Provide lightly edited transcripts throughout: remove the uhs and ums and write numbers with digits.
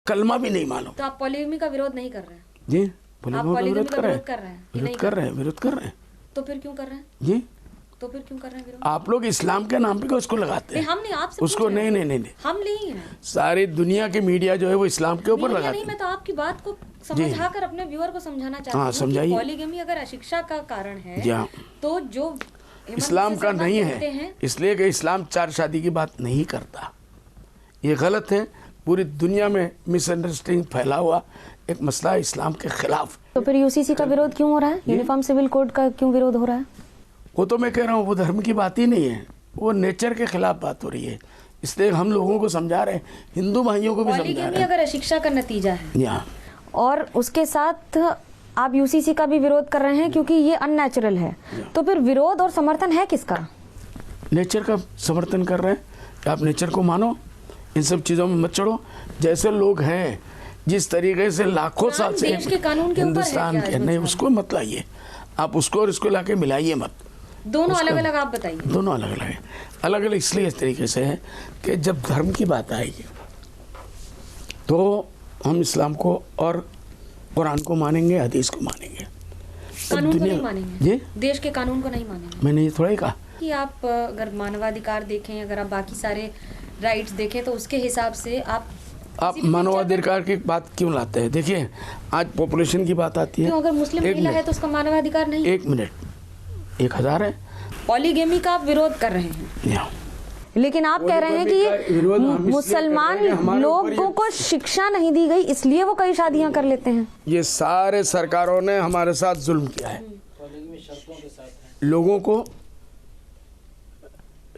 कलमा भी नहीं मालूम। तो आप पॉलीगमी का विरोध नहीं कर रहे हैं? जी, आप पॉलीगमी का विरोध कर रहे हैं? विरोध कर रहे हैं। तो फिर क्यों कर रहे हैं? जी, तो फिर क्यों कर रहे हैं विरोध? आप लोग इस्लाम के नाम पे उसको लगाते हैं। हम नहीं, आपसे उसको नहीं, हम नहीं है। सारी दुनिया की मीडिया जो है वो इस्लाम के ऊपर लगाती है। मैं तो आपकी बात को समझाकर अपने व्यूअर को समझाना चाहती हूँ। समझाइए। पॉलीगमी अगर अशिक्षा का कारण है तो जो इस्लाम का नहीं है, इसलिए कि इस्लाम 4 शादी की बात नहीं करता। ये गलत है। पूरी दुनिया में मिसअंडरस्टैंडिंग फैला हुआ एक मसला इस्लाम के खिलाफ। तो फिर यूसीसी का विरोध क्यों हो रहा है? यूनिफॉर्म सिविल कोड का क्यों विरोध हो रहा है? वो तो मैं कह रहा हूँ वो धर्म की बात ही नहीं है, वो नेचर के खिलाफ बात हो रही है। इसलिए हम लोगों को समझा रहे हैं, हिंदू भाइयों को भी समझा रहे हैं। अगर शिक्षा का नतीजा है और उसके साथ आप यूसीसी का भी विरोध कर रहे हैं क्योंकि ये अननेचुरल है, तो फिर विरोध और समर्थन है किसका? नेचर का समर्थन कर रहे हैं कि आप नेचर को मानो, इन सब चीजों में मत चढ़ो। जैसे लोग हैं जिस तरीके से लाखों साल से हिंदुस्तान के नहीं, उसको मत लाइए आप, उसको और इसको लाके मिलाइए मत। दोनों अलग अलग आप बताइए। दोनों अलग अलग है। अलग अलग इसलिए इस तरीके से है कि जब धर्म की बात आएगी तो हम इस्लाम को और कुरान को मानेंगे, हदीस को मानेंगे, कानून को नहीं मानेंगे। ये देश के कानून को नहीं मानेंगे। मैंने ये थोड़ा ही कहा कि आप अगर मानवाधिकार देखें, अगर आप बाकी सारे राइट्स देखें तो उसके हिसाब से आप मानवाधिकार की बात क्यों लाते हैं? देखिए आज पॉपुलेशन की बात आती है, अगर मुस्लिम महिला है तो उसका मानवाधिकार नहीं? 1 मिनट, 1000 है। पॉलीगमी का आप विरोध कर रहे हैं, लेकिन आप कह रहे हैं कि ये मुसलमान लोगों को शिक्षा नहीं दी गई इसलिए वो कई शादियां कर लेते हैं। ये सारे सरकारों ने हमारे साथ जुल्म किया है। लोगों को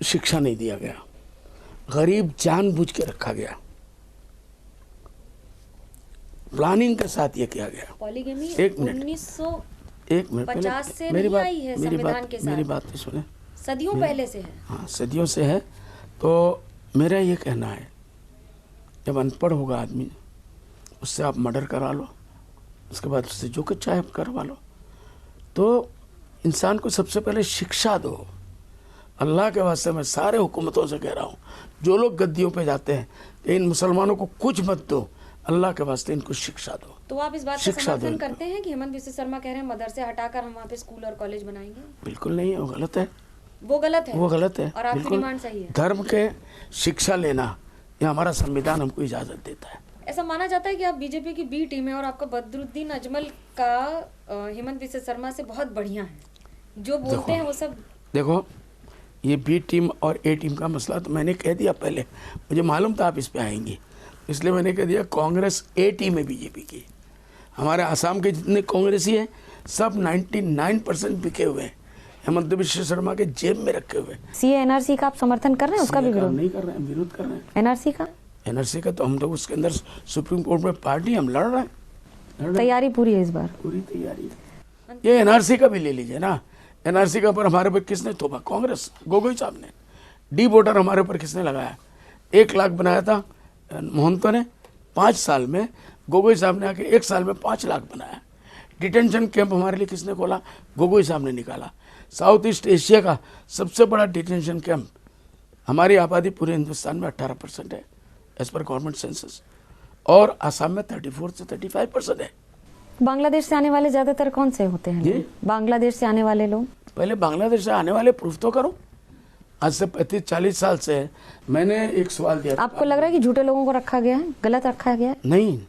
शिक्षा नहीं दिया गया, गरीब जानबूझ के रखा गया, प्लानिंग के साथ ये किया गया। पॉलीगमी 1950 से नहीं आई है संविधान के साथ। मेरी बात तो सुने, सदियों पहले से है। हाँ, सदियों से है। तो मेरा ये कहना है, जब अनपढ़ होगा आदमी, उससे आप मर्डर करा लो, उसके बाद उससे जो कुछ चाहे करवा लो। तो इंसान को सबसे पहले शिक्षा दो। अल्लाह के वास्ते मैं सारे हुकूमतों से कह रहा हूँ, जो लोग गद्दियों पे जाते हैं, इन मुसलमानों को कुछ मत दो, अल्लाह के वास्ते इनको शिक्षा दो। तो आप इस बात का समर्थन करते हैं कि हेमंत बिस्वा शर्मा कह रहे हैं मदरसे हटाकर हम वहाँ पे स्कूल और कॉलेज बनाएंगे? बिल्कुल नहीं है, वो गलत है। वो गलत है, वो गलत है। और आपकी डिमांड सही है। धर्म के शिक्षा लेना ये हमारा संविधान हमको इजाजत देता है। ऐसा माना जाता है कि आप बीजेपी की बी टीम है और आपका बदरुद्दीन अजमल का हेमंत बिस्वा शर्मा से बहुत बढ़िया है, जो बोलते हैं वो सब। देखो ये बी टीम और ए टीम का मसला तो मैंने कह दिया पहले, मुझे मालूम था आप इस पे आएंगी, इसलिए मैंने कह दिया कांग्रेस ए टीम है बीजेपी की। हमारे आसाम के जितने कांग्रेसी हैं सब 99% बिके हुए हैं, हेमंत बिस्वा शर्मा के जेब में रखे हुए। सीए एनआरसी का आप समर्थन कर रहे हैं? उसका भी विरोध नहीं कर रहे हैं, विरोध कर रहे हैं। एनआरसी का तो हम लोग उसके अंदर सुप्रीम कोर्ट में पार्टी हम लड़ रहे हैं। तैयारी पूरी है इस बार? पूरी तैयारी है। ये एनआरसी का भी ले लीजिए ना, एनआरसी का पर हमारे ऊपर किसने तोबा? कांग्रेस, गोगोई साहब ने। डी वोटर हमारे ऊपर किसने लगाया? 1 लाख बनाया था मोहंतो ने 5 साल में, गोगोई साहब ने आके 1 साल में 5 लाख बनाया। डिटेंशन कैंप हमारे लिए किसने खोला? गोगोई साहब ने निकाला। साउथ ईस्ट एशिया का सबसे बड़ा डिटेंशन कैंप, हमारी आबादी पूरे हिंदुस्तान में 18% है एज पर गवर्नमेंट सेंसस, और आसाम में 34 से 35% है। बांग्लादेश से आने वाले ज्यादातर कौन से होते हैं? बांग्लादेश से आने वाले लोग? पहले बांग्लादेश से आने वाले प्रूफ तो करो। आज से 35-40 साल से मैंने एक सवाल दिया। आपको लग रहा है कि झूठे लोगों को रखा गया है, गलत रखा गया है? नहीं,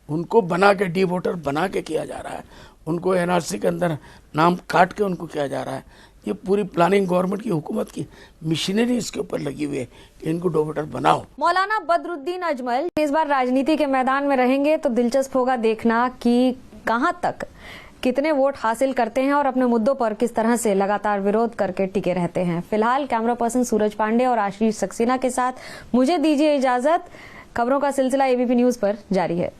उनको बना के डी वोटर बना के किया जा रहा है, उनको एनआरसी के अंदर नाम काट के उनको किया जा रहा है। ये पूरी प्लानिंग गवर्नमेंट की, हुकूमत की मशीनरी इसके ऊपर लगी हुई है कि इनको डी वोटर बनाओ। मौलाना बदरुद्दीन अजमल इस बार राजनीति के मैदान में रहेंगे तो दिलचस्प होगा देखना कि कहां तक कितने वोट हासिल करते हैं और अपने मुद्दों पर किस तरह से लगातार विरोध करके टिके रहते हैं। फिलहाल कैमरा पर्सन सूरज पांडे और आशीष सक्सेना के साथ मुझे दीजिए इजाजत। खबरों का सिलसिला एबीपी न्यूज पर जारी है।